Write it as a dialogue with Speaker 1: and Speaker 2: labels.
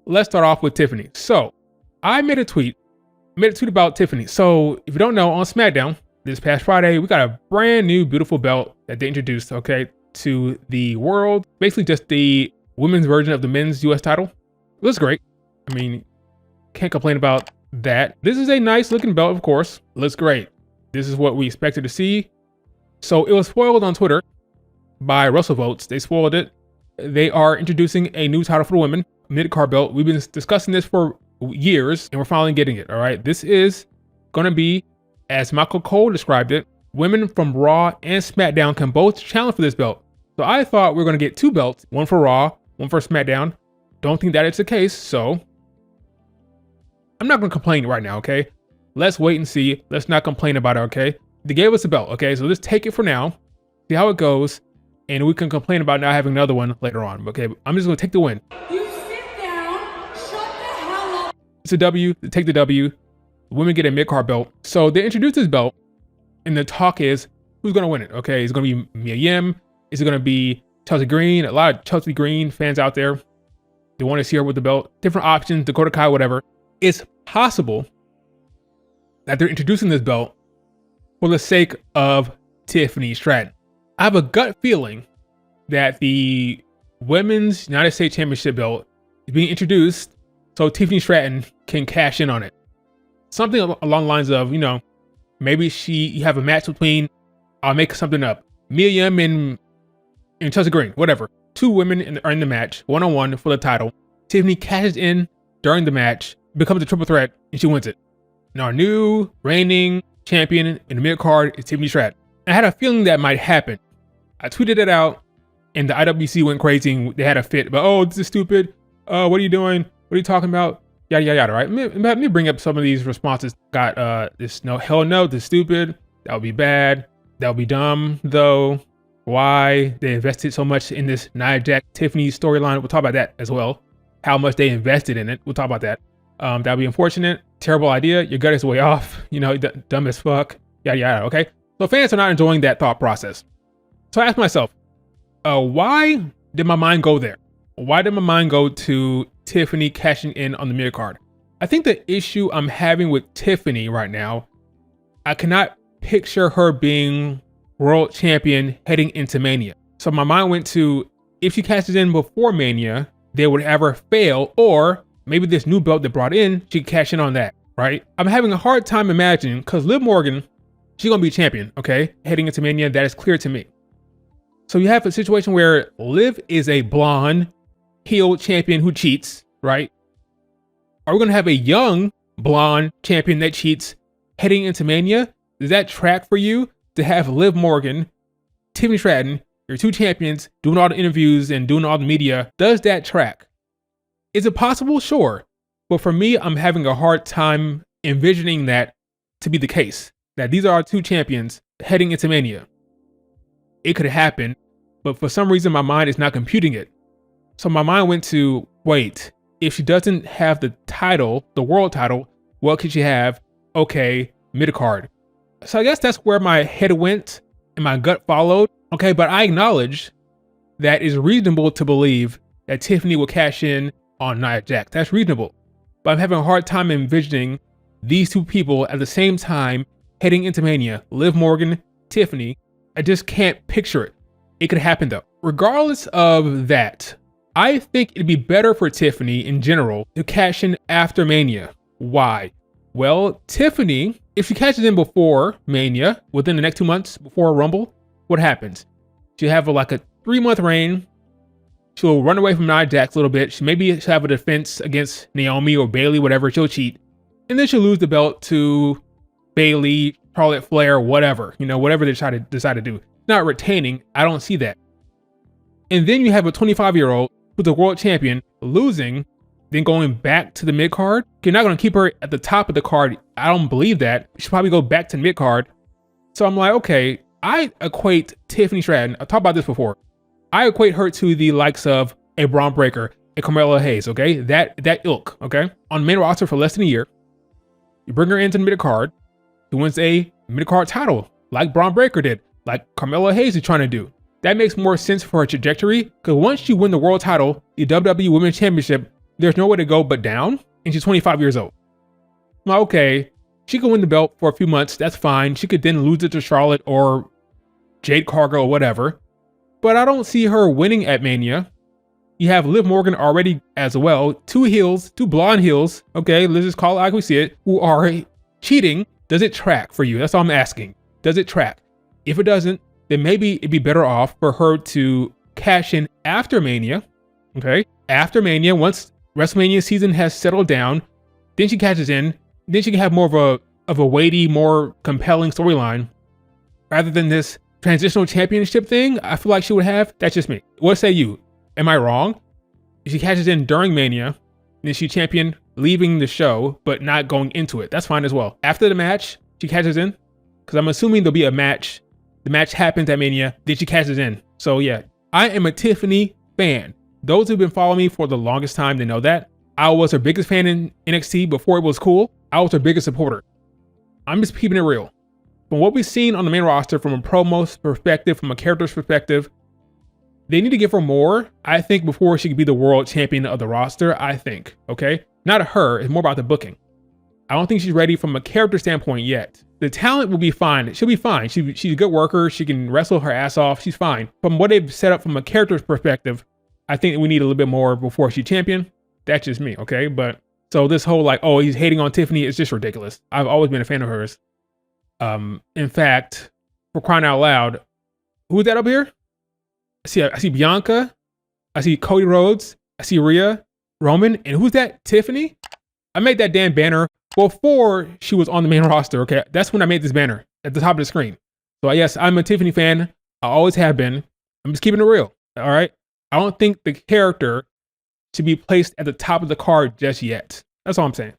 Speaker 1: Let's start off with Tiffany. So I made a tweet about Tiffany. So if you don't know, on SmackDown this past Friday, we got a brand new beautiful belt that they introduced, okay, to the world. Basically just the women's version of the men's US title. It looks great. I mean, can't complain about that. This is a nice looking belt, of course. Looks great. This is what we expected to see. So it was spoiled on Twitter by Russell Votes. They spoiled it. They are introducing a new title for the women, mid-card belt. We've been discussing this for years and we're finally getting it. All right. This is going to be, as Michael Cole described it, women from Raw and SmackDown can both challenge for this belt. So I thought we were going to get two belts, one for Raw, one for SmackDown. Don't think that is the case. So I'm not going to complain right now. Okay. Let's wait and see. Let's not complain about it. Okay. They gave us a belt. Okay. So let's take it for now, see how it goes. And we can complain about not having another one later on. Okay. I'm just going to take the win.
Speaker 2: You sit down, shut the hell up.
Speaker 1: It's a W. Take the W. Women get a mid-card belt. So they introduced this belt, and the talk is who's going to win it. Okay, is it going to be Mia Yim? Is it going to be Chelsea Green? A lot of Chelsea Green fans out there, they want to see her with the belt. Different options, Dakota Kai, whatever. It's possible that they're introducing this belt for the sake of Tiffany Stratton. I have a gut feeling that the Women's United States Championship belt is being introduced so Tiffany Stratton can cash in on it. Something along the lines of, you know, maybe you have a match between, I'll make something up, Mia Yim and Chelsea Green, whatever. Two women are in the match, one-on-one for the title. Tiffany cashes in during the match, becomes a triple threat, and she wins it. Now, our new reigning champion in the mid-card is Tiffany Stratton. I had a feeling that might happen. I tweeted it out, and the IWC went crazy, and they had a fit. But, oh, this is stupid. What are you doing? What are you talking about? Yada, yada, yada, right? Let me bring up some of these responses. Got this, no, hell no, this is stupid. That would be bad. That would be dumb, though. Why they invested so much in this Nia Jax Tiffany storyline. We'll talk about that as well. How much they invested in it. We'll talk about that. That would be unfortunate. Terrible idea. Your gut is way off. You know, dumb as fuck. Yada, yada, okay? So fans are not enjoying that thought process. So I asked myself, why did my mind go there? Why did my mind go to Tiffany cashing in on the mid card? I think the issue I'm having with Tiffany right now, I cannot picture her being world champion heading into Mania. So my mind went to, if she cashes in before Mania, they would have her fail, or maybe this new belt they brought in, she could cash in on that, right? I'm having a hard time imagining, because Liv Morgan, she's going to be champion, okay? Heading into Mania, that is clear to me. So you have a situation where Liv is a blonde, heel champion who cheats, right? Are we going to have a young blonde champion that cheats heading into Mania? Does that track for you to have Liv Morgan, Tiffany Stratton, your two champions, doing all the interviews and doing all the media? Does that track? Is it possible? Sure. But for me, I'm having a hard time envisioning that to be the case, that these are our two champions heading into Mania. It could happen, but for some reason, my mind is not computing it. So my mind went to, wait, if she doesn't have the title, the world title, what could she have? Okay, mid-card. So I guess that's where my head went and my gut followed. Okay, but I acknowledge that it's reasonable to believe that Tiffany will cash in on Nia Jax. That's reasonable. But I'm having a hard time envisioning these two people at the same time heading into Mania. Liv Morgan, Tiffany. I just can't picture it. It could happen though. Regardless of that, I think it'd be better for Tiffany in general to cash in after Mania. Why? Well, Tiffany, if she cashes in before Mania, within the next 2 months, before Rumble, what happens? She'll have like a 3-month reign. She'll run away from Nia Jax a little bit. She'll have a defense against Naomi or Bayley, whatever. She'll cheat. And then she'll lose the belt to Bayley, Charlotte Flair, whatever. You know, whatever they decide to do. Not retaining. I don't see that. And then you have a 25-year-old who's the world champion losing, then going back to the mid card. You're not going to keep her at the top of the card. I don't believe that. She'll probably go back to mid card. So I'm like, okay, I equate Tiffany Stratton. I've talked about this before. I equate her to the likes of a Braun Breaker, a Carmella Hayes, okay? That ilk, okay? On main roster for less than a year. You bring her into the mid card. She wins a mid card title like Braun Breaker did, like Carmella Hayes is trying to do. That makes more sense for her trajectory, because once you win the world title, the WWE Women's Championship, there's nowhere to go but down, and she's 25 years old. Well, okay, she could win the belt for a few months, that's fine. She could then lose it to Charlotte or Jade Cargill or whatever, but I don't see her winning at Mania. You have Liv Morgan already as well, two blonde heels, okay, let's just call it like we see it, who are cheating. Does it track for you? That's all I'm asking. Does it track? If it doesn't, then maybe it'd be better off for her to cash in after Mania, okay? After Mania, once WrestleMania season has settled down, then she cashes in, then she can have more of a weighty, more compelling storyline, rather than this transitional championship thing I feel like she would have. That's just me. What say you? Am I wrong? If she cashes in during Mania, then she champion leaving the show, but not going into it. That's fine as well. After the match, she cashes in, because I'm assuming there'll be a match. The match happens at Mania, then she cashes in. So yeah, I am a Tiffany fan. Those who've been following me for the longest time, they know that. I was her biggest fan in NXT before it was cool. I was her biggest supporter. I'm just keeping it real. From what we've seen on the main roster, from a promo perspective, from a character's perspective, they need to give her more, I think, before she could be the world champion of the roster, I think, okay? Not her, it's more about the booking. I don't think she's ready from a character standpoint yet. The talent will be fine. She'll be fine. She's a good worker. She can wrestle her ass off. She's fine. From what they've set up from a character's perspective, I think we need a little bit more before she's champion. That's just me, okay? But so this whole like, oh, he's hating on Tiffany is just ridiculous. I've always been a fan of hers. In fact, for crying out loud, who's that up here? I see Bianca. I see Cody Rhodes. I see Rhea, Roman, and who's that? Tiffany? I made that damn banner before she was on the main roster, okay? That's when I made this banner at the top of the screen. So yes, I'm a Tiffany fan. I always have been. I'm just keeping it real, all right? I don't think the character should be placed at the top of the card just yet. That's all I'm saying.